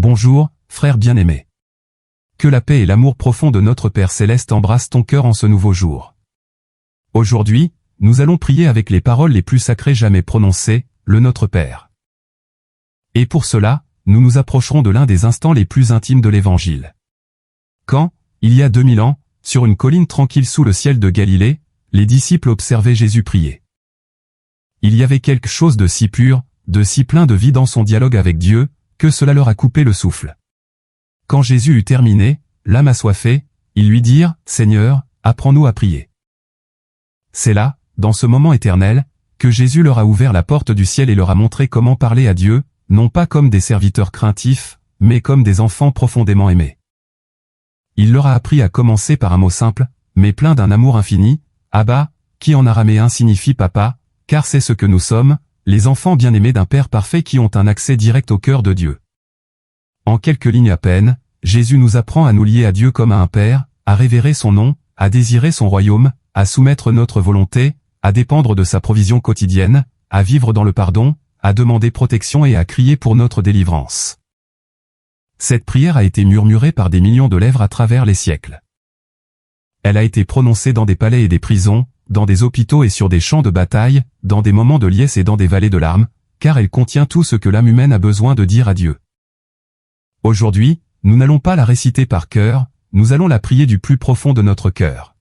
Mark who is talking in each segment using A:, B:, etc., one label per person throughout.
A: Bonjour, frère bien-aimé. Que la paix et l'amour profond de notre Père Céleste embrassent ton cœur en ce nouveau jour. Aujourd'hui, nous allons prier avec les paroles les plus sacrées jamais prononcées, le Notre Père. Et pour cela, nous nous approcherons de l'un des instants les plus intimes de l'Évangile. Quand, il y a 2000 ans, sur une colline tranquille sous le ciel de Galilée, les disciples observaient Jésus prier. Il y avait quelque chose de si pur, de si plein de vie dans son dialogue avec Dieu, que cela leur a coupé le souffle. Quand Jésus eut terminé, l'âme assoiffée, ils lui dirent « Seigneur, apprends-nous à prier ». C'est là, dans ce moment éternel, que Jésus leur a ouvert la porte du ciel et leur a montré comment parler à Dieu, non pas comme des serviteurs craintifs, mais comme des enfants profondément aimés. Il leur a appris à commencer par un mot simple, mais plein d'un amour infini, Abba, qui en araméen signifie papa, car c'est ce que nous sommes, les enfants bien-aimés d'un Père parfait qui ont un accès direct au cœur de Dieu. En quelques lignes à peine, Jésus nous apprend à nous lier à Dieu comme à un Père, à révérer son nom, à désirer son royaume, à soumettre notre volonté, à dépendre de sa provision quotidienne, à vivre dans le pardon, à demander protection et à crier pour notre délivrance. Cette prière a été murmurée par des millions de lèvres à travers les siècles. Elle a été prononcée dans des palais et des prisons, dans des hôpitaux et sur des champs de bataille, dans des moments de liesse et dans des vallées de larmes, car elle contient tout ce que l'âme humaine a besoin de dire à Dieu. Aujourd'hui, nous n'allons pas la réciter par cœur, nous allons la prier du plus profond de notre cœur.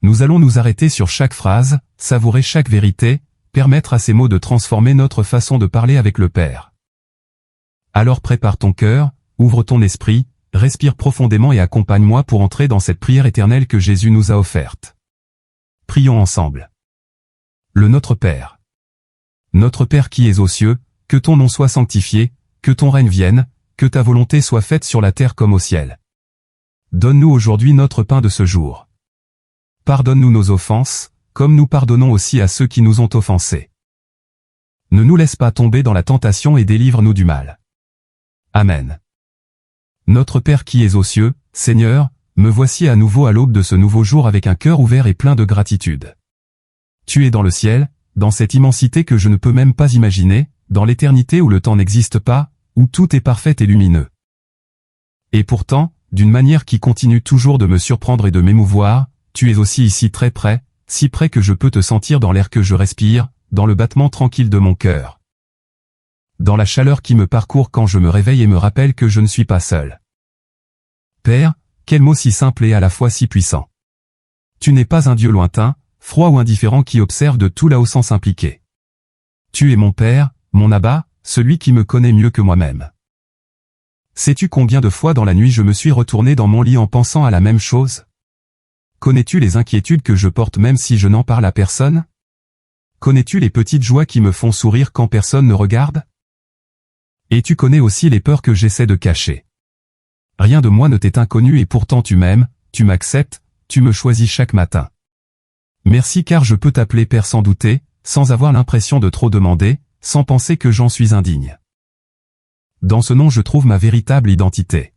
A: Nous allons nous arrêter sur chaque phrase, savourer chaque vérité, permettre à ces mots de transformer notre façon de parler avec le Père. Alors prépare ton cœur, ouvre ton esprit, respire profondément et accompagne-moi pour entrer dans cette prière éternelle que Jésus nous a offerte. Prions ensemble. Le Notre Père. Notre Père qui es aux cieux, que ton nom soit sanctifié, que ton règne vienne, que ta volonté soit faite sur la terre comme au ciel. Donne-nous aujourd'hui notre pain de ce jour. Pardonne-nous nos offenses, comme nous pardonnons aussi à ceux qui nous ont offensés. Ne nous laisse pas tomber dans la tentation et délivre-nous du mal. Amen. Notre Père qui es aux cieux, Seigneur, me voici à nouveau à l'aube de ce nouveau jour avec un cœur ouvert et plein de gratitude. Tu es dans le ciel, dans cette immensité que je ne peux même pas imaginer, dans l'éternité où le temps n'existe pas, où tout est parfait et lumineux. Et pourtant, d'une manière qui continue toujours de me surprendre et de m'émouvoir, tu es aussi ici très près, si près que je peux te sentir dans l'air que je respire, dans le battement tranquille de mon cœur. Dans la chaleur qui me parcourt quand je me réveille et me rappelle que je ne suis pas seul. Père, quel mot si simple et à la fois si puissant. Tu n'es pas un Dieu lointain, froid ou indifférent qui observe de tout là-haut sans s'impliquer. Tu es mon Père, mon Abba, celui qui me connaît mieux que moi-même. Sais-tu combien de fois dans la nuit je me suis retourné dans mon lit en pensant à la même chose? Connais-tu les inquiétudes que je porte même si je n'en parle à personne? Connais-tu les petites joies qui me font sourire quand personne ne regarde? Et tu connais aussi les peurs que j'essaie de cacher. Rien de moi ne t'est inconnu et pourtant tu m'aimes, tu m'acceptes, tu me choisis chaque matin. Merci car je peux t'appeler Père sans douter, sans avoir l'impression de trop demander, sans penser que j'en suis indigne. Dans ce nom je trouve ma véritable identité.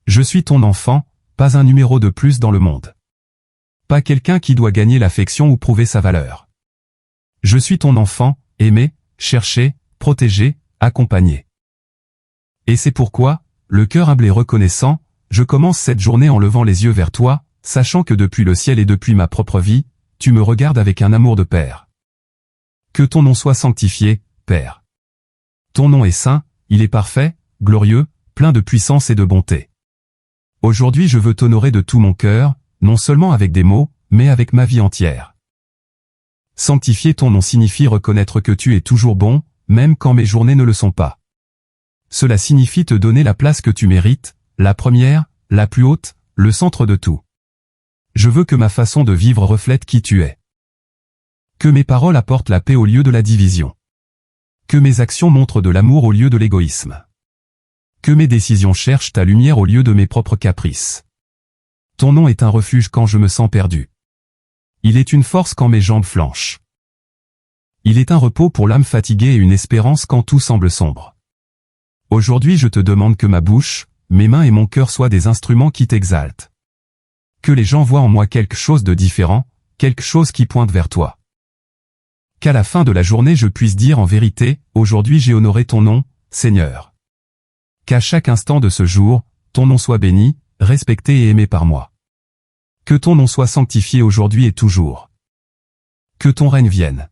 A: Je suis ton enfant, pas un numéro de plus dans le monde. Pas quelqu'un qui doit gagner l'affection ou prouver sa valeur. Je suis ton enfant, aimé, cherché, protégé, accompagné. Et c'est pourquoi, le cœur humble et reconnaissant, je commence cette journée en levant les yeux vers toi, sachant que depuis le ciel et depuis ma propre vie, tu me regardes avec un amour de Père. Que ton nom soit sanctifié, Père. Ton nom est saint, il est parfait, glorieux, plein de puissance et de bonté. Aujourd'hui je veux t'honorer de tout mon cœur, non seulement avec des mots, mais avec ma vie entière. Sanctifier ton nom signifie reconnaître que tu es toujours bon, même quand mes journées ne le sont pas. Cela signifie te donner la place que tu mérites, la première, la plus haute, le centre de tout. Je veux que ma façon de vivre reflète qui tu es. Que mes paroles apportent la paix au lieu de la division. Que mes actions montrent de l'amour au lieu de l'égoïsme. Que mes décisions cherchent ta lumière au lieu de mes propres caprices. Ton nom est un refuge quand je me sens perdu. Il est une force quand mes jambes flanchent. Il est un repos pour l'âme fatiguée et une espérance quand tout semble sombre. Aujourd'hui je te demande que ma bouche, mes mains et mon cœur soient des instruments qui t'exaltent. Que les gens voient en moi quelque chose de différent, quelque chose qui pointe vers toi. Qu'à la fin de la journée je puisse dire en vérité, aujourd'hui j'ai honoré ton nom, Seigneur. Qu'à chaque instant de ce jour, ton nom soit béni, respecté et aimé par moi. Que ton nom soit sanctifié aujourd'hui et toujours. Que ton règne vienne.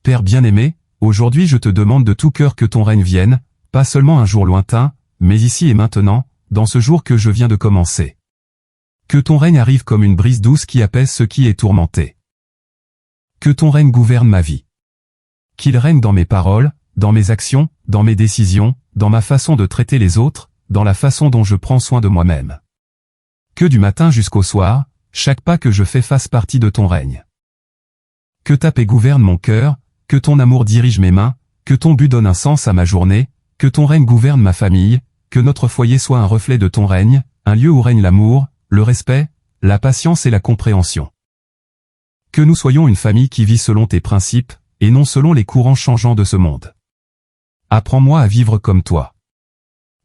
A: Père bien-aimé, aujourd'hui je te demande de tout cœur que ton règne vienne, pas seulement un jour lointain, mais ici et maintenant, dans ce jour que je viens de commencer. Que ton règne arrive comme une brise douce qui apaise ce qui est tourmenté. Que ton règne gouverne ma vie. Qu'il règne dans mes paroles, dans mes actions, dans mes décisions, dans ma façon de traiter les autres, dans la façon dont je prends soin de moi-même. Que du matin jusqu'au soir, chaque pas que je fais fasse partie de ton règne. Que ta paix gouverne mon cœur, que ton amour dirige mes mains, que ton but donne un sens à ma journée, que ton règne gouverne ma famille, que notre foyer soit un reflet de ton règne, un lieu où règne l'amour, le respect, la patience et la compréhension. Que nous soyons une famille qui vit selon tes principes, et non selon les courants changeants de ce monde. Apprends-moi à vivre comme toi.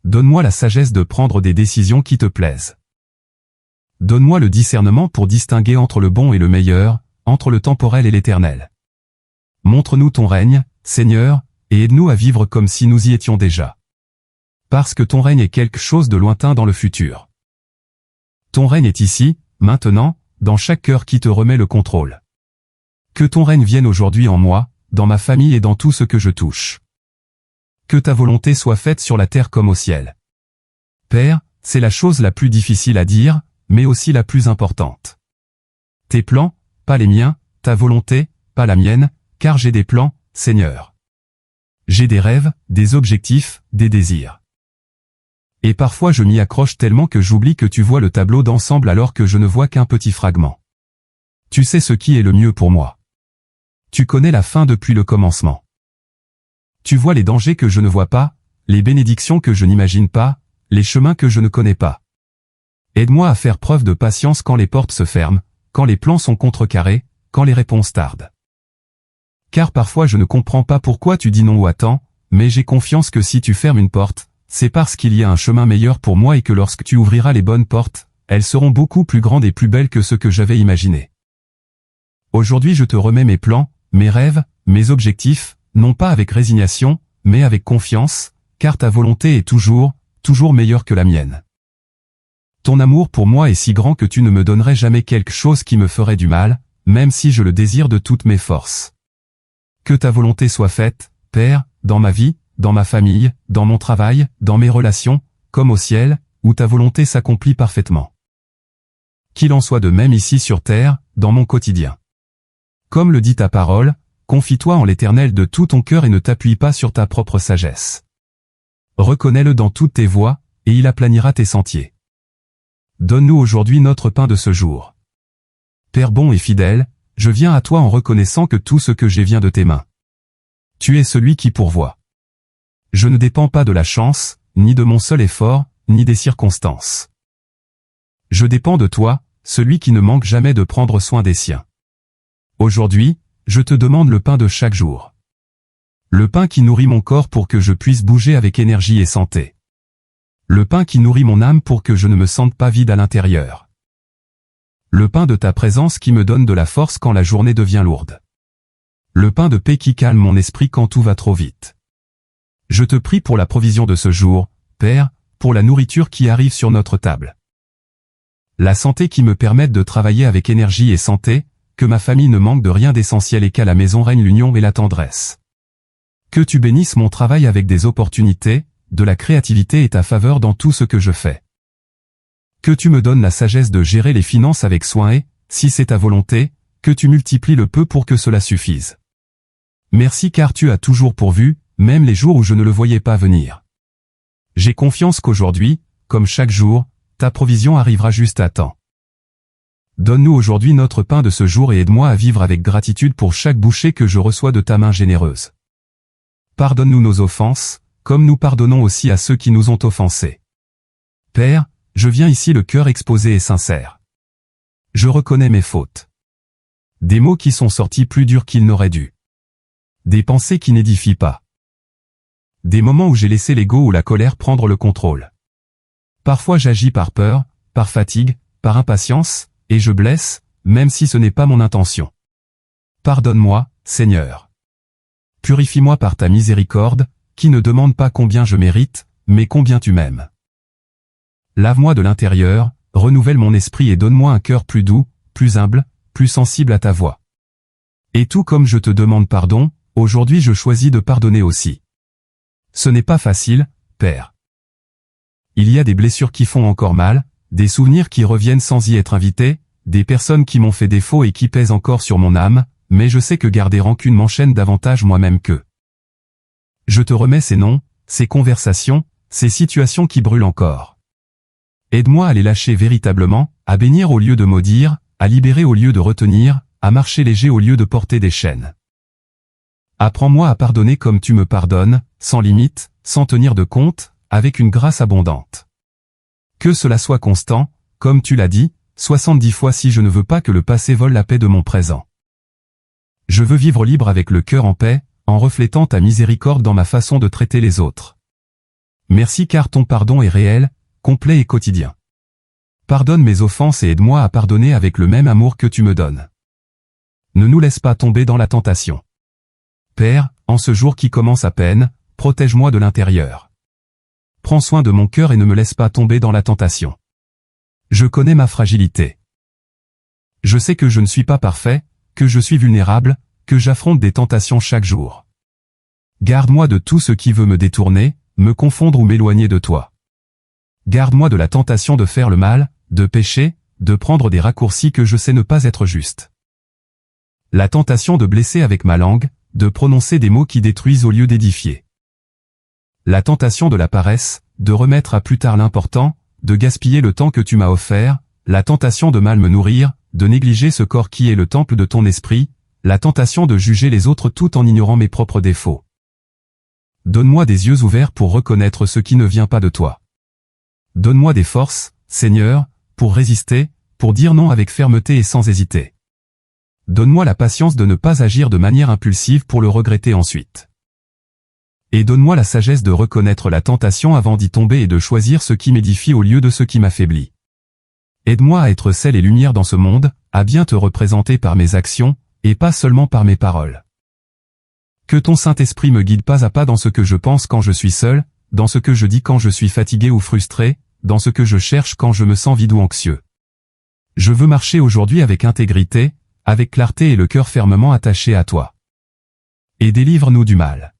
A: Donne-moi la sagesse de prendre des décisions qui te plaisent. Donne-moi le discernement pour distinguer entre le bon et le meilleur, entre le temporel et l'éternel. Montre-nous ton règne, Seigneur, et aide-nous à vivre comme si nous y étions déjà. Parce que ton règne est quelque chose de lointain dans le futur. Ton règne est ici, maintenant, dans chaque cœur qui te remet le contrôle. Que ton règne vienne aujourd'hui en moi, dans ma famille et dans tout ce que je touche. Que ta volonté soit faite sur la terre comme au ciel. Père, c'est la chose la plus difficile à dire, mais aussi la plus importante. Tes plans, pas les miens, ta volonté, pas la mienne, car j'ai des plans, Seigneur. J'ai des rêves, des objectifs, des désirs. Et parfois je m'y accroche tellement que j'oublie que tu vois le tableau d'ensemble alors que je ne vois qu'un petit fragment. Tu sais ce qui est le mieux pour moi. Tu connais la fin depuis le commencement. Tu vois les dangers que je ne vois pas, les bénédictions que je n'imagine pas, les chemins que je ne connais pas. Aide-moi à faire preuve de patience quand les portes se ferment, quand les plans sont contrecarrés, quand les réponses tardent. Car parfois je ne comprends pas pourquoi tu dis non ou attends, mais j'ai confiance que si tu fermes une porte, c'est parce qu'il y a un chemin meilleur pour moi et que lorsque tu ouvriras les bonnes portes, elles seront beaucoup plus grandes et plus belles que ce que j'avais imaginé. Aujourd'hui je te remets mes plans, mes rêves, mes objectifs, non pas avec résignation, mais avec confiance, car ta volonté est toujours meilleure que la mienne. Ton amour pour moi est si grand que tu ne me donnerais jamais quelque chose qui me ferait du mal, même si je le désire de toutes mes forces. Que ta volonté soit faite, Père, dans ma vie, dans ma famille, dans mon travail, dans mes relations, comme au ciel, où ta volonté s'accomplit parfaitement. Qu'il en soit de même ici sur terre, dans mon quotidien. Comme le dit ta parole, confie-toi en l'Éternel de tout ton cœur et ne t'appuie pas sur ta propre sagesse. Reconnais-le dans toutes tes voies, et il aplanira tes sentiers. Donne-nous aujourd'hui notre pain de ce jour. Père bon et fidèle, je viens à toi en reconnaissant que tout ce que j'ai vient de tes mains. Tu es celui qui pourvoit. Je ne dépends pas de la chance, ni de mon seul effort, ni des circonstances. Je dépends de toi, celui qui ne manque jamais de prendre soin des siens. Aujourd'hui, je te demande le pain de chaque jour. Le pain qui nourrit mon corps pour que je puisse bouger avec énergie et santé. Le pain qui nourrit mon âme pour que je ne me sente pas vide à l'intérieur. Le pain de ta présence qui me donne de la force quand la journée devient lourde. Le pain de paix qui calme mon esprit quand tout va trop vite. Je te prie pour la provision de ce jour, Père, pour la nourriture qui arrive sur notre table. La santé qui me permette de travailler avec énergie et santé, que ma famille ne manque de rien d'essentiel et qu'à la maison règne l'union et la tendresse. Que tu bénisses mon travail avec des opportunités, de la créativité et ta faveur dans tout ce que je fais. Que tu me donnes la sagesse de gérer les finances avec soin et, si c'est ta volonté, que tu multiplies le peu pour que cela suffise. Merci car tu as toujours pourvu, même les jours où je ne le voyais pas venir. J'ai confiance qu'aujourd'hui, comme chaque jour, ta provision arrivera juste à temps. Donne-nous aujourd'hui notre pain de ce jour et aide-moi à vivre avec gratitude pour chaque bouchée que je reçois de ta main généreuse. Pardonne-nous nos offenses, comme nous pardonnons aussi à ceux qui nous ont offensés. Père, je viens ici le cœur exposé et sincère. Je reconnais mes fautes. Des mots qui sont sortis plus durs qu'ils n'auraient dû. Des pensées qui n'édifient pas. Des moments où j'ai laissé l'ego ou la colère prendre le contrôle. Parfois j'agis par peur, par fatigue, par impatience, et je blesse, même si ce n'est pas mon intention. Pardonne-moi, Seigneur. Purifie-moi par ta miséricorde, qui ne demande pas combien je mérite, mais combien tu m'aimes. Lave-moi de l'intérieur, renouvelle mon esprit et donne-moi un cœur plus doux, plus humble, plus sensible à ta voix. Et tout comme je te demande pardon, aujourd'hui je choisis de pardonner aussi. Ce n'est pas facile, Père. Il y a des blessures qui font encore mal, des souvenirs qui reviennent sans y être invités, des personnes qui m'ont fait défaut et qui pèsent encore sur mon âme, mais je sais que garder rancune m'enchaîne davantage moi-même qu'eux. Je te remets ces noms, ces conversations, ces situations qui brûlent encore. Aide-moi à les lâcher véritablement, à bénir au lieu de maudire, à libérer au lieu de retenir, à marcher léger au lieu de porter des chaînes. Apprends-moi à pardonner comme tu me pardonnes, sans limite, sans tenir de compte, avec une grâce abondante. Que cela soit constant, comme tu l'as dit, 70 fois si je ne veux pas que le passé vole la paix de mon présent. Je veux vivre libre avec le cœur en paix, en reflétant ta miséricorde dans ma façon de traiter les autres. Merci car ton pardon est réel, complet et quotidien. Pardonne mes offenses et aide-moi à pardonner avec le même amour que tu me donnes. Ne nous laisse pas tomber dans la tentation. Père, en ce jour qui commence à peine, protège-moi de l'intérieur. Prends soin de mon cœur et ne me laisse pas tomber dans la tentation. Je connais ma fragilité. Je sais que je ne suis pas parfait, que je suis vulnérable, que j'affronte des tentations chaque jour. Garde-moi de tout ce qui veut me détourner, me confondre ou m'éloigner de toi. Garde-moi de la tentation de faire le mal, de pécher, de prendre des raccourcis que je sais ne pas être justes. La tentation de blesser avec ma langue, de prononcer des mots qui détruisent au lieu d'édifier. La tentation de la paresse, de remettre à plus tard l'important, de gaspiller le temps que tu m'as offert, la tentation de mal me nourrir, de négliger ce corps qui est le temple de ton esprit, la tentation de juger les autres tout en ignorant mes propres défauts. Donne-moi des yeux ouverts pour reconnaître ce qui ne vient pas de toi. Donne-moi des forces, Seigneur, pour résister, pour dire non avec fermeté et sans hésiter. Donne-moi la patience de ne pas agir de manière impulsive pour le regretter ensuite. Et donne-moi la sagesse de reconnaître la tentation avant d'y tomber et de choisir ce qui m'édifie au lieu de ce qui m'affaiblit. Aide-moi à être sel et lumière dans ce monde, à bien te représenter par mes actions, et pas seulement par mes paroles. Que ton Saint-Esprit me guide pas à pas dans ce que je pense quand je suis seul, dans ce que je dis quand je suis fatigué ou frustré, dans ce que je cherche quand je me sens vide ou anxieux. Je veux marcher aujourd'hui avec intégrité, avec clarté et le cœur fermement attaché à toi. Et délivre-nous du mal.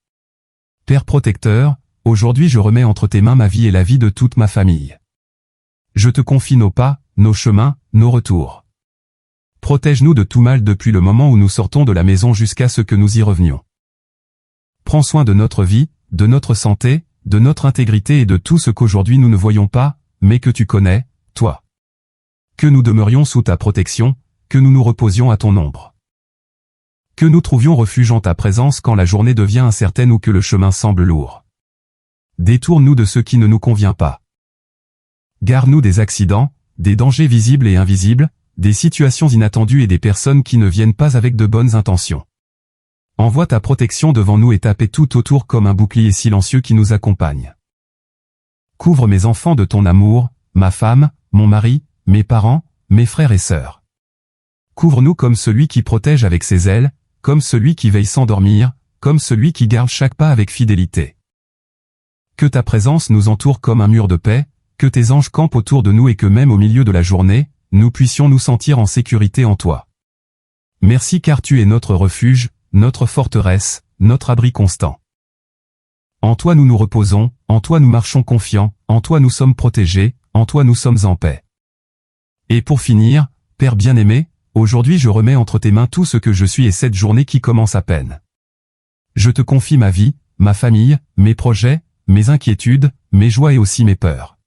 A: Père protecteur, aujourd'hui je remets entre tes mains ma vie et la vie de toute ma famille. Je te confie nos pas, nos chemins, nos retours. Protège-nous de tout mal depuis le moment où nous sortons de la maison jusqu'à ce que nous y revenions. Prends soin de notre vie, de notre santé, de notre intégrité et de tout ce qu'aujourd'hui nous ne voyons pas, mais que tu connais, toi. Que nous demeurions sous ta protection, que nous nous reposions à ton ombre. Que nous trouvions refuge en ta présence quand la journée devient incertaine ou que le chemin semble lourd. Détourne-nous de ce qui ne nous convient pas. Garde-nous des accidents, des dangers visibles et invisibles, des situations inattendues et des personnes qui ne viennent pas avec de bonnes intentions. Envoie ta protection devant nous et tape tout autour comme un bouclier silencieux qui nous accompagne. Couvre mes enfants de ton amour, ma femme, mon mari, mes parents, mes frères et sœurs. Couvre-nous comme celui qui protège avec ses ailes, comme celui qui veille sans dormir, comme celui qui garde chaque pas avec fidélité. Que ta présence nous entoure comme un mur de paix, que tes anges campent autour de nous et que même au milieu de la journée, nous puissions nous sentir en sécurité en toi. Merci car tu es notre refuge, notre forteresse, notre abri constant. En toi nous nous reposons, en toi nous marchons confiants, en toi nous sommes protégés, en toi nous sommes en paix. Et pour finir, Père bien-aimé, aujourd'hui je remets entre tes mains tout ce que je suis et cette journée qui commence à peine. Je te confie ma vie, ma famille, mes projets, mes inquiétudes, mes joies et aussi mes peurs.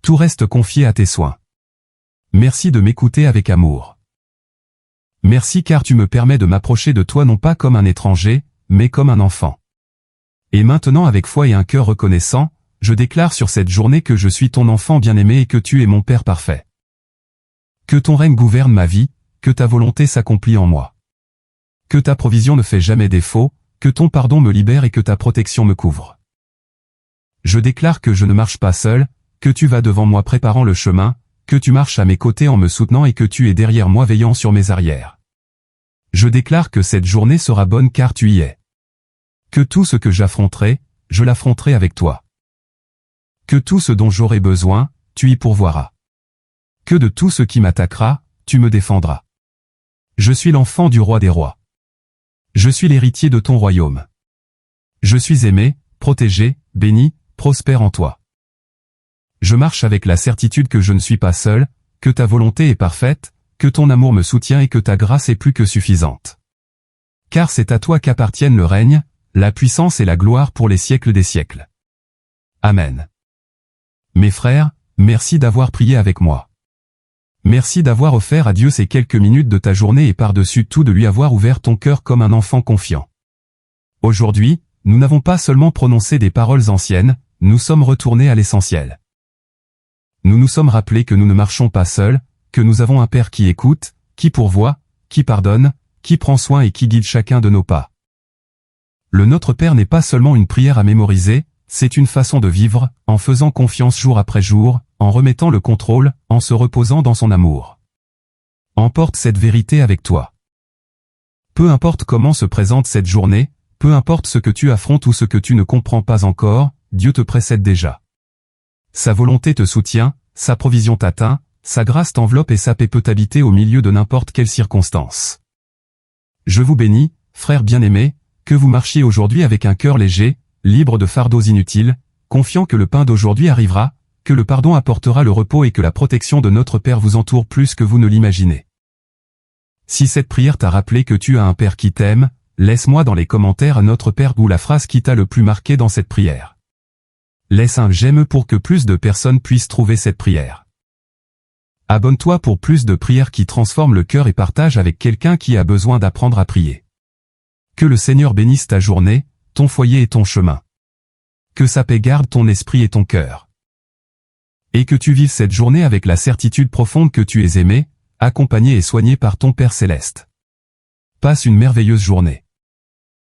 A: Tout reste confié à tes soins. Merci de m'écouter avec amour. Merci car tu me permets de m'approcher de toi non pas comme un étranger, mais comme un enfant. Et maintenant avec foi et un cœur reconnaissant, je déclare sur cette journée que je suis ton enfant bien-aimé et que tu es mon Père parfait. Que ton règne gouverne ma vie, que ta volonté s'accomplit en moi. Que ta provision ne fait jamais défaut, que ton pardon me libère et que ta protection me couvre. Je déclare que je ne marche pas seul, que tu vas devant moi préparant le chemin, que tu marches à mes côtés en me soutenant et que tu es derrière moi veillant sur mes arrières. Je déclare que cette journée sera bonne car tu y es. Que tout ce que j'affronterai, je l'affronterai avec toi. Que tout ce dont j'aurai besoin, tu y pourvoiras. Que de tout ce qui m'attaquera, tu me défendras. Je suis l'enfant du roi des rois. Je suis l'héritier de ton royaume. Je suis aimé, protégé, béni, prospère en toi. Je marche avec la certitude que je ne suis pas seul, que ta volonté est parfaite, que ton amour me soutient et que ta grâce est plus que suffisante. Car c'est à toi qu'appartiennent le règne, la puissance et la gloire pour les siècles des siècles. Amen. Mes frères, merci d'avoir prié avec moi. Merci d'avoir offert à Dieu ces quelques minutes de ta journée et par-dessus tout de lui avoir ouvert ton cœur comme un enfant confiant. Aujourd'hui, nous n'avons pas seulement prononcé des paroles anciennes, nous sommes retournés à l'essentiel. Nous nous sommes rappelés que nous ne marchons pas seuls, que nous avons un Père qui écoute, qui pourvoit, qui pardonne, qui prend soin et qui guide chacun de nos pas. Le Notre Père n'est pas seulement une prière à mémoriser, c'est une façon de vivre, en faisant confiance jour après jour, en remettant le contrôle, en se reposant dans son amour. Emporte cette vérité avec toi. Peu importe comment se présente cette journée, peu importe ce que tu affrontes ou ce que tu ne comprends pas encore, Dieu te précède déjà. Sa volonté te soutient, sa provision t'atteint, sa grâce t'enveloppe et sa paix peut habiter au milieu de n'importe quelle circonstance. Je vous bénis, frères bien-aimés, que vous marchiez aujourd'hui avec un cœur léger, libre de fardeaux inutiles, confiant que le pain d'aujourd'hui arrivera, que le pardon apportera le repos et que la protection de notre Père vous entoure plus que vous ne l'imaginez. Si cette prière t'a rappelé que tu as un Père qui t'aime, laisse-moi dans les commentaires à Notre Père ou la phrase qui t'a le plus marqué dans cette prière. Laisse un j'aime pour que plus de personnes puissent trouver cette prière. Abonne-toi pour plus de prières qui transforment le cœur et partage avec quelqu'un qui a besoin d'apprendre à prier. Que le Seigneur bénisse ta journée, ton foyer et ton chemin. Que sa paix garde ton esprit et ton cœur. Et que tu vives cette journée avec la certitude profonde que tu es aimé, accompagné et soigné par ton Père céleste. Passe une merveilleuse journée.